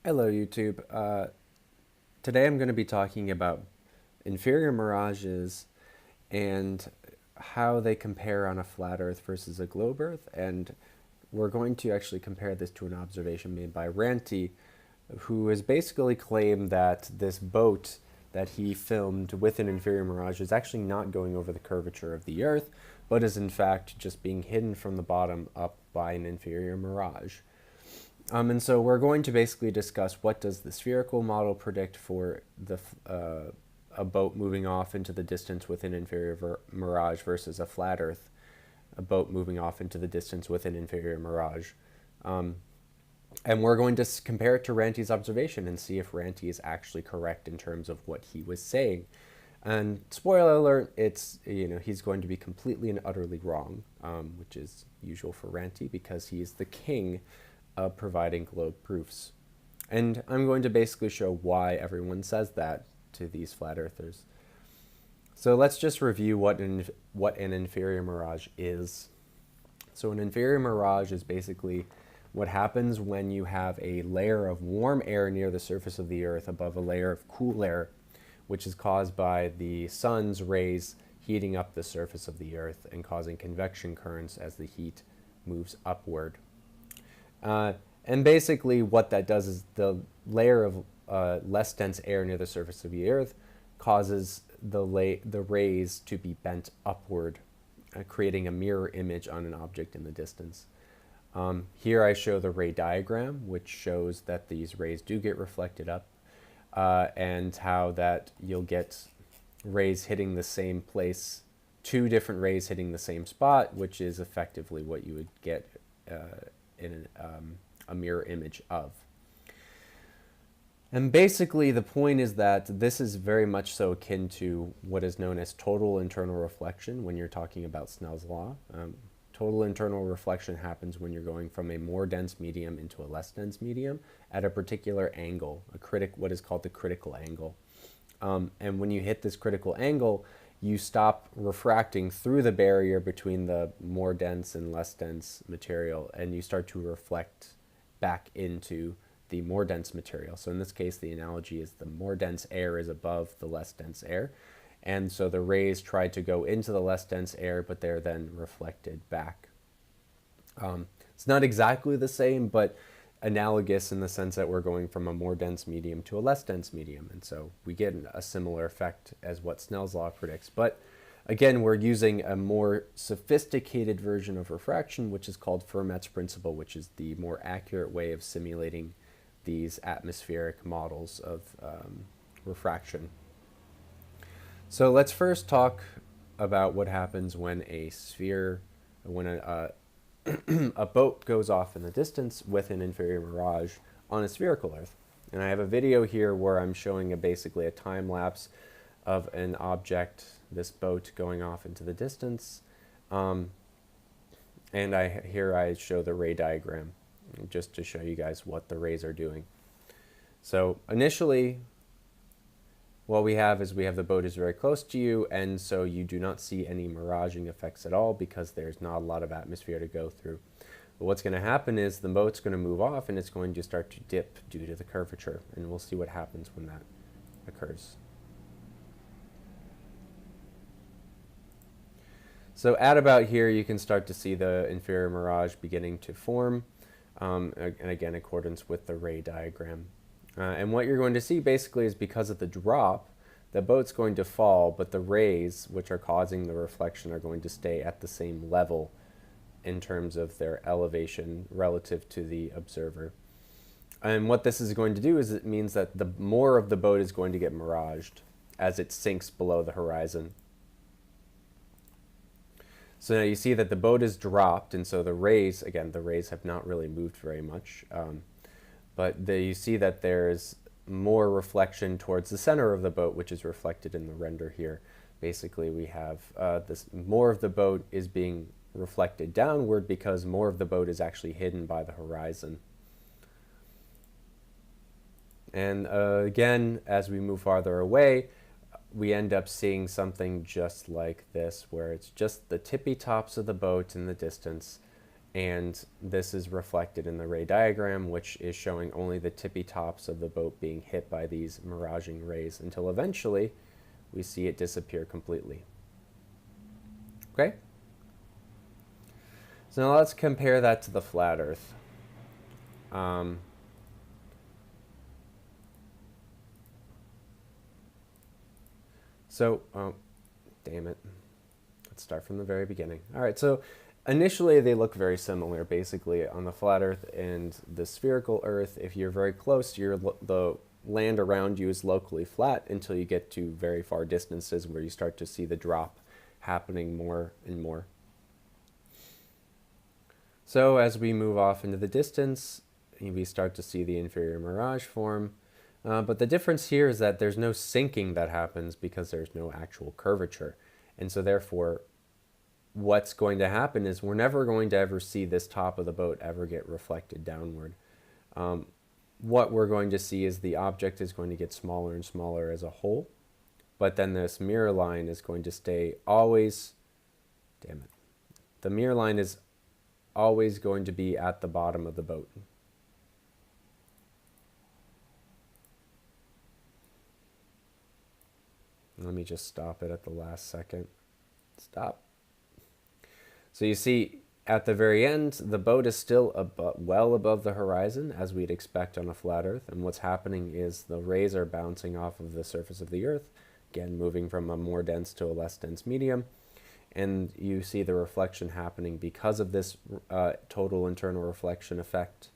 Hello YouTube. Today I'm going to be talking about inferior mirages and how they compare on a flat Earth versus a globe Earth, and we're going to actually compare this to an observation made by Ranty, who has basically claimed that this boat that he filmed with an inferior mirage is actually not going over the curvature of the Earth, but is in fact just being hidden from the bottom up by an inferior mirage. And so we're going to basically discuss what does the spherical model predict for a boat moving off into the distance with an inferior mirage versus a flat Earth, a boat moving off into the distance with an inferior mirage. And we're going to compare it to Ranty's observation and see if Ranty is actually correct in terms of what he was saying. And spoiler alert, he's going to be completely and utterly wrong, which is usual for Ranty because he is the king of providing globe proofs. And I'm going to basically show why everyone says that to these flat earthers. So let's just review what an inferior mirage is. So an inferior mirage is basically what happens when you have a layer of warm air near the surface of the Earth above a layer of cool air, which is caused by the sun's rays heating up the surface of the Earth and causing convection currents as the heat moves upward. And basically what that does is the layer of less dense air near the surface of the Earth causes the rays to be bent upward, creating a mirror image on an object in the distance. Here I show the ray diagram, which shows that these rays do get reflected up, and how that you'll get rays hitting the same place, two different rays hitting the same spot, which is effectively what you would get in a mirror image of. And basically the point is that this is very much so akin to what is known as total internal reflection when you're talking about Snell's law. Total internal reflection happens when you're going from a more dense medium into a less dense medium at a particular angle, what is called the critical angle. And when you hit this critical angle, you stop refracting through the barrier between the more dense and less dense material, and you start to reflect back into the more dense material. So in this case, the analogy is the more dense air is above the less dense air. And so the rays try to go into the less dense air, but they're then reflected back. It's not exactly the same, but analogous in the sense that we're going from a more dense medium to a less dense medium. And so we get a similar effect as what Snell's law predicts. But again, we're using a more sophisticated version of refraction, which is called Fermat's principle, which is the more accurate way of simulating these atmospheric models of refraction. So let's first talk about what happens when a boat goes off in the distance with an inferior mirage on a spherical Earth. And I have a video here where I'm showing basically a time lapse of an object, this boat going off into the distance. And here I show the ray diagram just to show you guys what the rays are doing. So initially, what we have is the boat is very close to you, and so you do not see any miraging effects at all because there's not a lot of atmosphere to go through. But what's going to happen is the boat's going to move off and it's going to start to dip due to the curvature, and we'll see what happens when that occurs. So at about here, you can start to see the inferior mirage beginning to form, and again, in accordance with the ray diagram. And what you're going to see basically is because of the drop, the boat's going to fall, but the rays, which are causing the reflection, are going to stay at the same level in terms of their elevation relative to the observer. And what this is going to do is it means that the more of the boat is going to get miraged as it sinks below the horizon. So now you see that the boat is dropped, and so the rays, again, the rays have not really moved very much. But you see that there's more reflection towards the center of the boat, which is reflected in the render here. Basically, we have more of the boat is being reflected downward because more of the boat is actually hidden by the horizon. And again, as we move farther away, we end up seeing something just like this, where it's just the tippy tops of the boat in the distance, And this is reflected in the ray diagram, which is showing only the tippy tops of the boat being hit by these miraging rays until eventually we see it disappear completely. Okay? So now let's compare that to the flat Earth. Damn it. Let's start from the very beginning. All right, so initially they look very similar, basically, on the flat Earth and the spherical Earth. If you're very close, the land around you is locally flat until you get to very far distances where you start to see the drop happening more and more. So as we move off into the distance, we start to see the inferior mirage form. But the difference here is that there's no sinking that happens because there's no actual curvature. And so therefore, what's going to happen is we're never going to ever see this top of the boat ever get reflected downward. What we're going to see is the object is going to get smaller and smaller as a whole, but then this mirror line is going to stay always, damn it, the mirror line is always going to be at the bottom of the boat. Let me just stop it at the last second. Stop. So you see, at the very end, the boat is still well above the horizon, as we'd expect on a flat Earth. And what's happening is the rays are bouncing off of the surface of the Earth, again, moving from a more dense to a less dense medium. And you see the reflection happening because of this total internal reflection effect.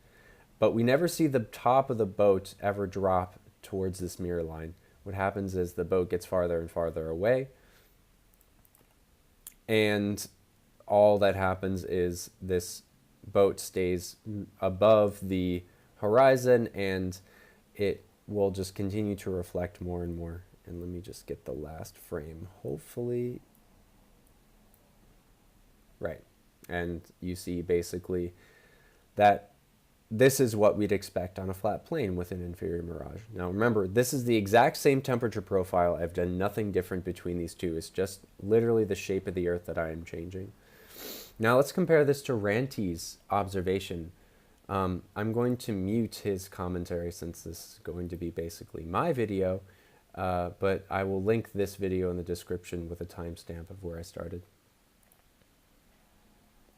But we never see the top of the boat ever drop towards this mirror line. What happens is the boat gets farther and farther away, and all that happens is this boat stays above the horizon, and it will just continue to reflect more and more. And let me just get the last frame, hopefully. Right. And you see basically that this is what we'd expect on a flat plane with an inferior mirage. Now remember, this is the exact same temperature profile. I've done nothing different between these two. It's just literally the shape of the Earth that I am changing. Now let's compare this to Ranty's observation. I'm going to mute his commentary since this is going to be basically my video, but I will link this video in the description with a timestamp of where I started.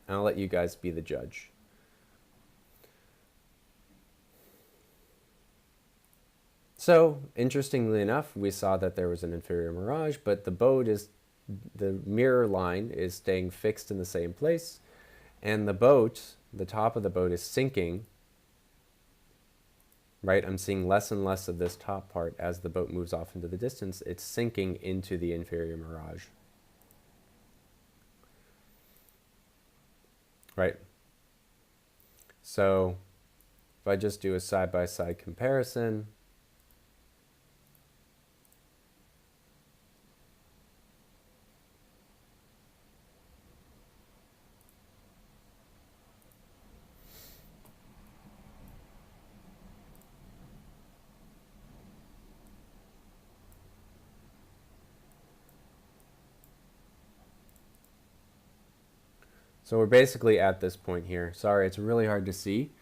And I'll let you guys be the judge. So, interestingly enough, we saw that there was an inferior mirage, but the mirror line is staying fixed in the same place, and the top of the boat is sinking, right? I'm seeing less and less of this top part as the boat moves off into the distance. It's sinking into the inferior mirage. Right? So, if I just do a side-by-side comparison, so we're basically at this point here. Sorry, it's really hard to see.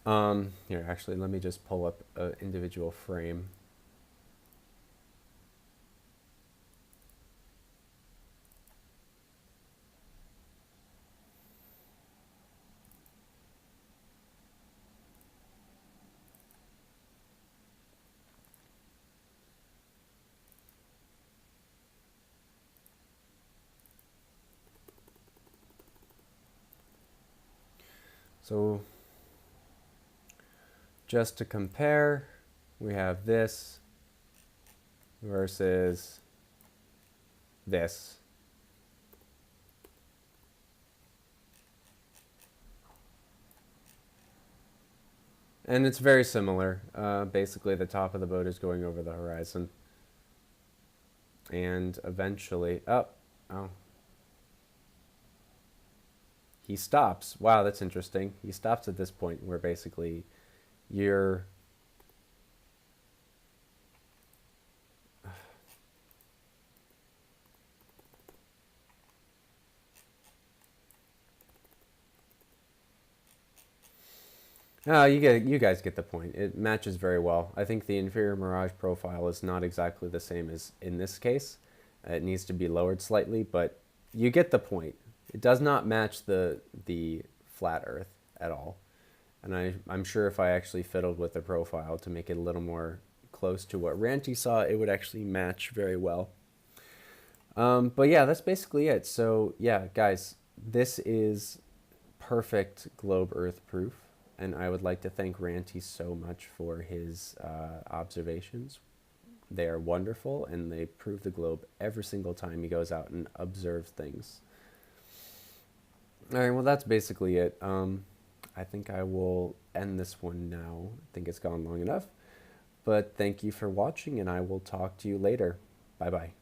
Here, actually, let me just pull up an individual frame. So just to compare, we have this versus this. And it's very similar. Basically, the top of the boat is going over the horizon. And eventually, oh. He stops. Wow, that's interesting. He stops at this point where basically you're You guys get the point. It matches very well. I think the inferior Mirage profile is not exactly the same as in this case. It needs to be lowered slightly, but you get the point. It does not match the flat Earth at all. And I'm sure if I actually fiddled with the profile to make it a little more close to what Ranty saw, it would actually match very well. But yeah, that's basically it. So yeah, guys, this is perfect globe Earth proof, and I would like to thank Ranty so much for his observations. They are wonderful, and they prove the globe every single time he goes out and observes things. All right, well, that's basically it. I think I will end this one now. I think it's gone long enough. But thank you for watching, and I will talk to you later. Bye bye.